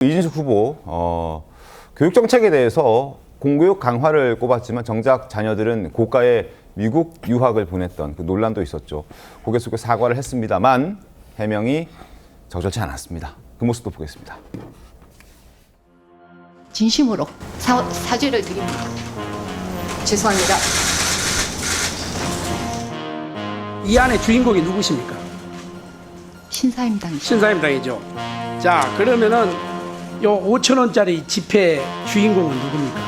이진숙 후보 교육 정책에 대해서 공교육 강화를 꼽았지만 정작 자녀들은 고가의 미국 유학을 보냈던 그 논란도 있었죠. 고개 숙여 사과를 했습니다만 해명이 적절치 않았습니다. 그 모습도 보겠습니다. 진심으로 사죄를 드립니다. 죄송합니다. 이 안에 주인공이 누구십니까? 신사임당이죠. 신사임당이죠. 자, 그러면은 요 5,000원짜리 지폐 주인공은 누굽니까?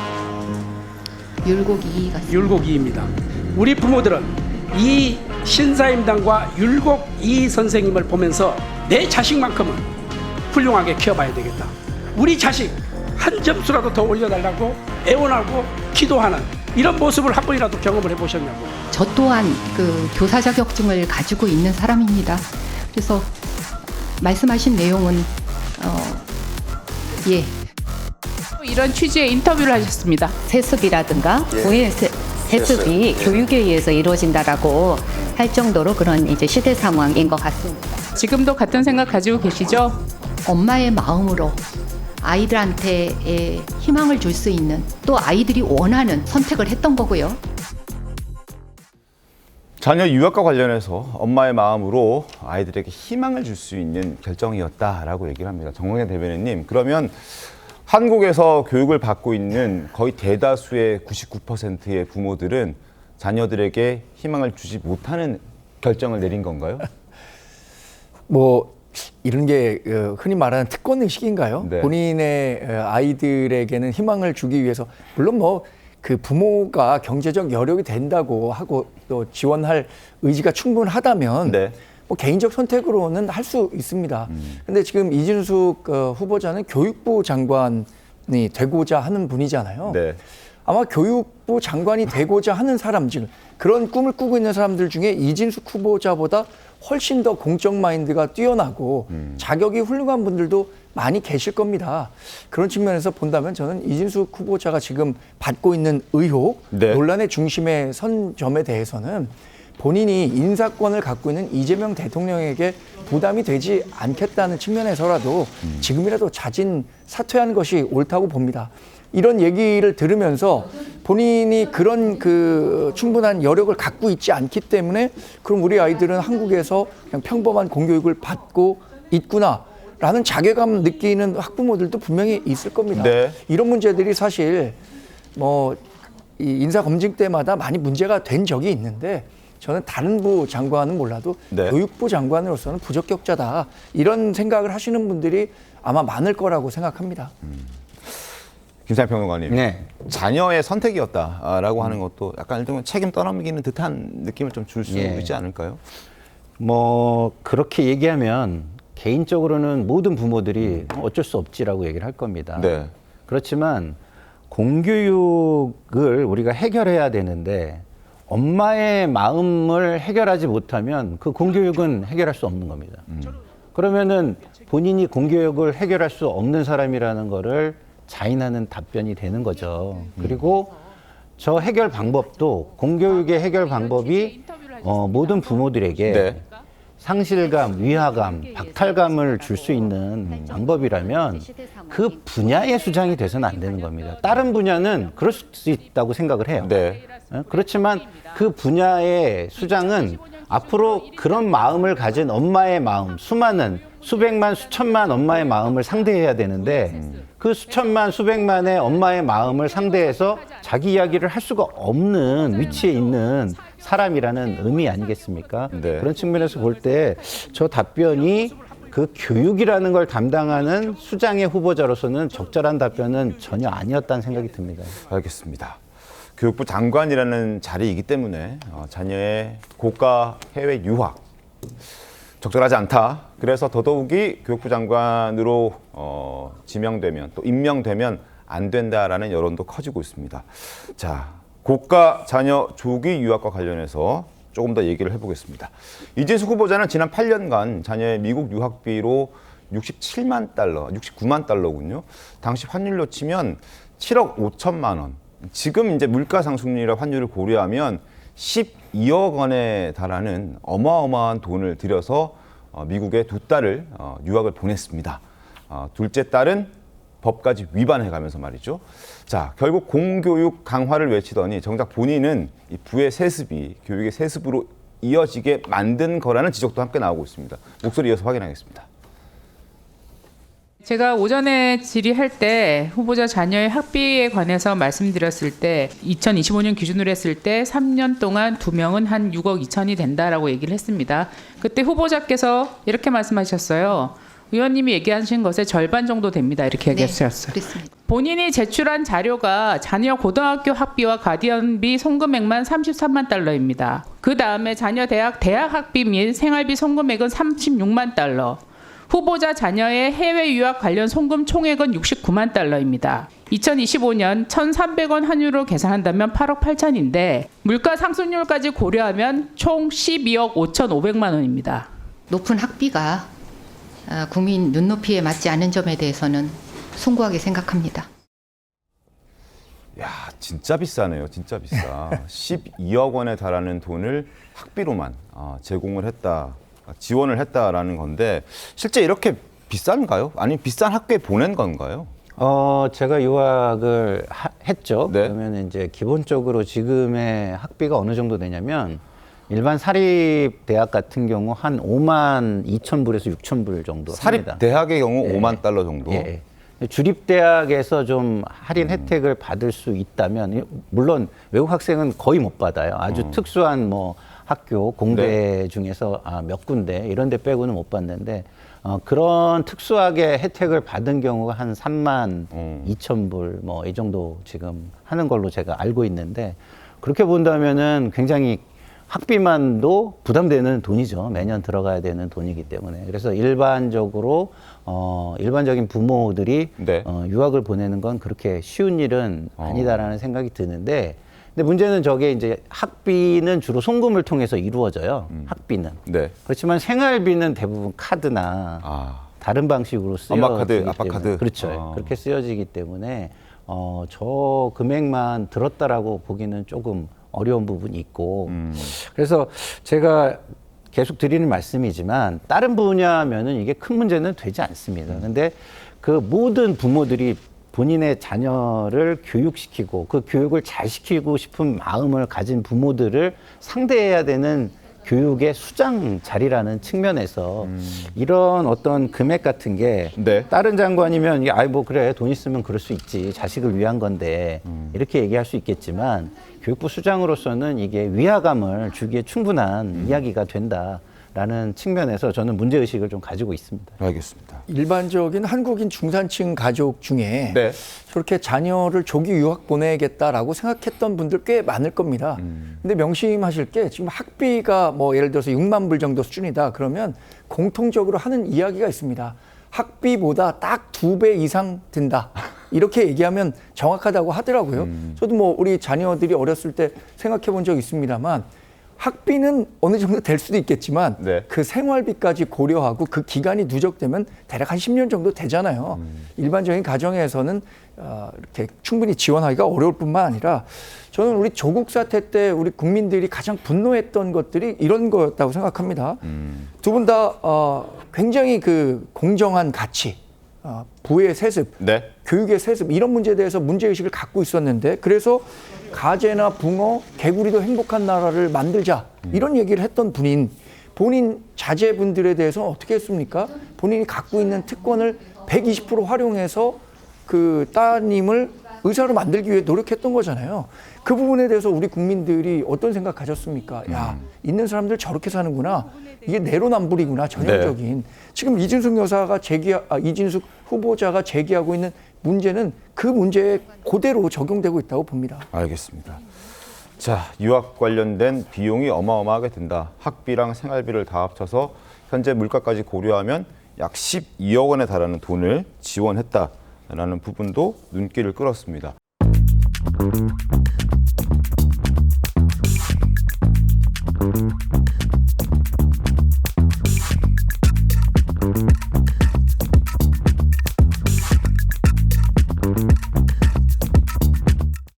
율곡 이이 같습니다. 율곡 이입니다. 우리 부모들은 이 신사임당과 율곡 이 선생님을 보면서 내 자식만큼은 훌륭하게 키워봐야 되겠다. 우리 자식 한 점수라도 더 올려달라고 애원하고 기도하는 이런 모습을 한 번이라도 경험을 해보셨냐고. 저 또한 그 교사 자격증을 가지고 있는 사람입니다. 그래서 말씀하신 내용은 이런 취지의 인터뷰를 하셨습니다. 세습이라든가 고액 세습이 교육에 의해서 이루어진다라고 할 정도로 그런 이제 시대 상황인 것 같습니다. 지금도 같은 생각 가지고 계시죠? 엄마의 마음으로 아이들한테 희망을 줄 수 있는 또 아이들이 원하는 선택을 했던 거고요. 자녀 유학과 관련해서 엄마의 마음으로 아이들에게 희망을 줄 수 있는 결정이었다라고 얘기를 합니다. 정홍현 대변인님, 그러면 한국에서 교육을 받고 있는 거의 대다수의 99%의 부모들은 자녀들에게 희망을 주지 못하는 결정을 내린 건가요? 뭐 이런 게 흔히 말하는 특권 의식인가요? 네. 본인의 아이들에게는 희망을 주기 위해서 물론 뭐 그 부모가 경제적 여력이 된다고 하고 또 지원할 의지가 충분하다면 네. 뭐 개인적 선택으로는 할 수 있습니다. 근데 지금 이진숙 후보자는 교육부 장관이 되고자 하는 분이잖아요. 네. 아마 교육부 장관이 되고자 하는 사람, 즉 그런 꿈을 꾸고 있는 사람들 중에 이진숙 후보자보다 훨씬 더 공적 마인드가 뛰어나고 자격이 훌륭한 분들도 많이 계실 겁니다. 그런 측면에서 본다면 저는 이진숙 후보자가 지금 받고 있는 의혹, 네. 논란의 중심에 선 점에 대해서는 본인이 인사권을 갖고 있는 이재명 대통령에게 부담이 되지 않겠다는 측면에서라도 지금이라도 자진 사퇴하는 것이 옳다고 봅니다. 이런 얘기를 들으면서 본인이 그런 충분한 여력을 갖고 있지 않기 때문에 그럼 우리 아이들은 한국에서 그냥 평범한 공교육을 받고 있구나라는 자괴감 느끼는 학부모들도 분명히 있을 겁니다. 네. 이런 문제들이 사실 뭐 이 인사 검증 때마다 많이 문제가 된 적이 있는데 저는 다른 부 장관은 몰라도 네. 교육부 장관으로서는 부적격자다 이런 생각을 하시는 분들이 아마 많을 거라고 생각합니다. 김상현 평론가님, 네. 자녀의 선택이었다라고 하는 것도 약간 일종의 책임 떠넘기는 듯한 느낌을 좀 줄 수 예. 있지 않을까요? 뭐 그렇게 얘기하면 개인적으로는 모든 부모들이 어쩔 수 없지라고 얘기를 할 겁니다. 네. 그렇지만 공교육을 우리가 해결해야 되는데 엄마의 마음을 해결하지 못하면 그 공교육은 해결할 수 없는 겁니다. 그러면은 본인이 공교육을 해결할 수 없는 사람이라는 거를 자인하는 답변이 되는 거죠. 그리고 저 해결 방법도 공교육의 해결 방법이 모든 부모들에게 네. 상실감, 위화감, 박탈감을 줄 수 있는 방법이라면 그 분야의 수장이 돼서는 안 되는 겁니다. 다른 분야는 그럴 수 있다고 생각을 해요. 네. 그렇지만 그 분야의 수장은 앞으로 그런 마음을 가진 엄마의 마음, 수많은 수백만, 수천만 엄마의 마음을 상대해야 되는데 그 수천만, 수백만의 엄마의 마음을 상대해서 자기 이야기를 할 수가 없는 위치에 있는 사람이라는 의미 아니겠습니까? 네. 그런 측면에서 볼 때 저 답변이 그 교육이라는 걸 담당하는 수장의 후보자로서는 적절한 답변은 전혀 아니었다는 생각이 듭니다. 알겠습니다. 교육부 장관이라는 자리이기 때문에 자녀의 고가 해외 유학 적절하지 않다. 그래서 더더욱이 교육부 장관으로 지명되면 또 임명되면 안 된다라는 여론도 커지고 있습니다. 자, 고가 자녀 조기 유학과 관련해서 조금 더 얘기를 해보겠습니다. 이진숙 후보자는 지난 8년간 자녀의 미국 유학비로 67만 달러, 69만 달러군요. 당시 환율로 치면 7억 5천만 원. 지금 이제 물가 상승률이라 환율을 고려하면 12억 원에 달하는 어마어마한 돈을 들여서 미국에 두 딸을 유학을 보냈습니다. 둘째 딸은 법까지 위반해가면서 말이죠. 자, 결국 공교육 강화를 외치더니 정작 본인은 이 부의 세습이 교육의 세습으로 이어지게 만든 거라는 지적도 함께 나오고 있습니다. 목소리 이어서 확인하겠습니다. 제가 오전에 질의할 때 후보자 자녀의 학비에 관해서 말씀드렸을 때 2025년 기준으로 했을 때 3년 동안 2명은 한 6억 2천이 된다라고 얘기를 했습니다. 그때 후보자께서 이렇게 말씀하셨어요. 의원님이 얘기하신 것의 절반 정도 됩니다. 이렇게 얘기하셨어요. 그렇습니다. 본인이 제출한 자료가 자녀 고등학교 학비와 가디언비 송금액만 33만 달러입니다. 그 다음에 자녀 대학 학비 및 생활비 송금액은 36만 달러. 후보자 자녀의 해외 유학 관련 송금 총액은 69만 달러입니다. 2025년 1,300원 환율로 계산한다면 8억 8천인데 물가 상승률까지 고려하면 총 12억 5,500만 원입니다. 높은 학비가 국민 눈높이에 맞지 않은 점에 대해서는 숭고하게 생각합니다. 야, 진짜 비싸네요. 진짜 비싸. 12억 원에 달하는 돈을 학비로만 제공을 했다. 지원을 했다라는 건데 실제 이렇게 비싼가요? 아니면 비싼 학교에 보낸 건가요? 제가 유학을 했죠. 네. 그러면 이제 기본적으로 지금의 학비가 어느 정도 되냐면 일반 사립 대학 같은 경우 한 5만 2천 불에서 6천 불 정도 사립 합니다. 대학의 경우 예. 5만 달러 정도. 예. 주립 대학에서 좀 할인 혜택을 받을 수 있다면 물론 외국 학생은 거의 못 받아요. 아주 특수한 뭐 학교 공대 중에서 몇 군데 이런 데 빼고는 못 받는데 그런 특수하게 혜택을 받은 경우가 한 3만 2천 불 뭐 이 정도 지금 하는 걸로 제가 알고 있는데 그렇게 본다면은 굉장히 학비만도 부담되는 돈이죠. 매년 들어가야 되는 돈이기 때문에. 그래서 일반적으로 일반적인 부모들이 네. 유학을 보내는 건 그렇게 쉬운 일은 아니다라는 생각이 드는데 근데 문제는 저게 이제 학비는 주로 송금을 통해서 이루어져요. 학비는. 네. 그렇지만 생활비는 대부분 카드나 다른 방식으로 쓰여지기 엄마 카드, 때문에 아빠 카드. 그렇죠. 그렇게 쓰여지기 때문에 저 금액만 들었다라고 보기는 조금 어려운 부분이 있고 그래서 제가 계속 드리는 말씀이지만 다른 분야면은 이게 큰 문제는 되지 않습니다. 근데 그 모든 부모들이 본인의 자녀를 교육시키고 그 교육을 잘 시키고 싶은 마음을 가진 부모들을 상대해야 되는 교육의 수장 자리라는 측면에서 이런 어떤 금액 같은 게 네. 다른 장관이면 아이 뭐 그래 돈 있으면 그럴 수 있지 자식을 위한 건데 이렇게 얘기할 수 있겠지만 교육부 수장으로서는 이게 위화감을 주기에 충분한 이야기가 된다라는 측면에서 저는 문제의식을 좀 가지고 있습니다. 알겠습니다. 일반적인 한국인 중산층 가족 중에 네. 저렇게 자녀를 조기 유학 보내겠다라고 생각했던 분들 꽤 많을 겁니다. 근데 명심하실 게 지금 학비가 뭐 예를 들어서 6만 불 정도 수준이다. 그러면 공통적으로 하는 이야기가 있습니다. 학비보다 딱 2배 이상 든다. 이렇게 얘기하면 정확하다고 하더라고요. 저도 뭐 우리 자녀들이 어렸을 때 생각해 본 적 있습니다만 학비는 어느 정도 될 수도 있겠지만 네. 그 생활비까지 고려하고 그 기간이 누적되면 대략 한 10년 정도 되잖아요. 일반적인 가정에서는 이렇게 충분히 지원하기가 어려울 뿐만 아니라 저는 우리 조국 사태 때 우리 국민들이 가장 분노했던 것들이 이런 거였다고 생각합니다. 두 분 다 굉장히 그 공정한 가치, 부의 세습, 네. 교육의 세습 이런 문제에 대해서 문제의식을 갖고 있었는데 그래서 가재나 붕어, 개구리도 행복한 나라를 만들자 이런 얘기를 했던 분인 본인 자제분들에 대해서 어떻게 했습니까? 본인이 갖고 있는 특권을 120% 활용해서 그 따님을 의사로 만들기 위해 노력했던 거잖아요. 그 부분에 대해서 우리 국민들이 어떤 생각 가졌습니까? 야, 있는 사람들 저렇게 사는구나. 이게 내로남불이구나, 전형적인. 지금 이진숙 여사가 이진숙 후보자가 제기하고 있는 문제는 그 문제에 그대로 적용되고 있다고 봅니다. 알겠습니다. 자, 유학 관련된 비용이 어마어마하게 든다. 학비랑 생활비를 다 합쳐서 현재 물가까지 고려하면 약 12억 원에 달하는 돈을 지원했다라는 부분도 눈길을 끌었습니다.